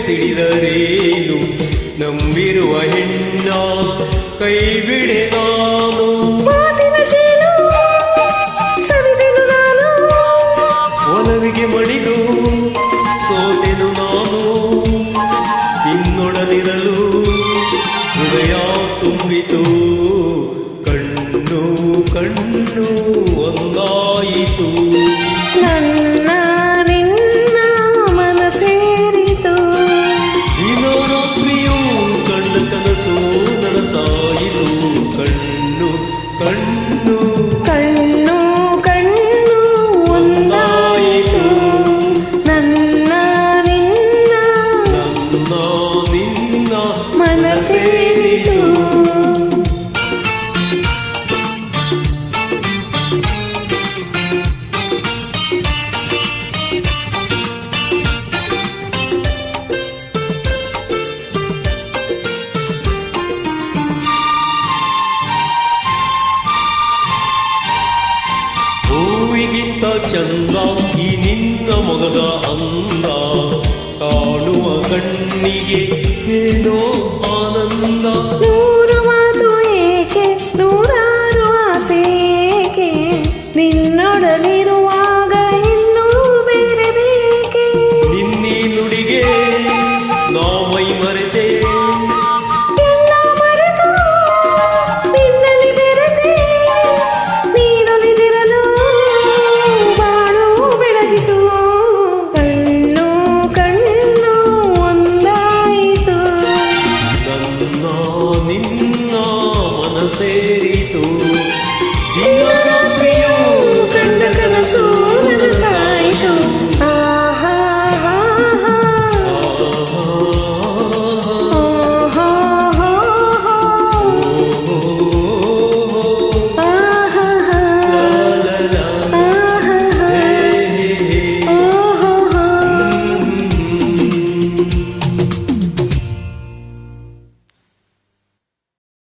ಸಿಡಿದರೇನು ನಂಬಿರುವ ಹೆಣ್ಣ ಕೈ ಬಿಡೆ ನಾನು ಒಲವಿಗೆ ಮಣಿದು ಸೋತೆನು ನಾನು ನಿನ್ನೊಡನಿರಲು ಹೃದಯ ತುಂಬಿತು ಕಣ್ಣು ಕಣ್ಣು ಒಂದಾಯಿತು ನನ್ನ ನಿನ್ನ ಮನ ಸೇರಿತು ದಿನರಾತ್ರಿಯೂ ಕಣ್ಣ ಕನಸು ನನಸಾಯಿತು ಕಣ್ಣು ಕಣ್ಣು ಕಣ್ಣು ಕಣ್ಣು ಒಂದಾಯಿತು ನನ್ನ ನಿನ್ನ ಮನ ಸೇರಿತು ಹೂವಿಗಿಂತ ಚಂದ ಈ ನಿನ್ನ ಮೊಗದ ಅಂದ ಕಾಣುವ ಕಣ್ಣಿಗೆ ಏನೋ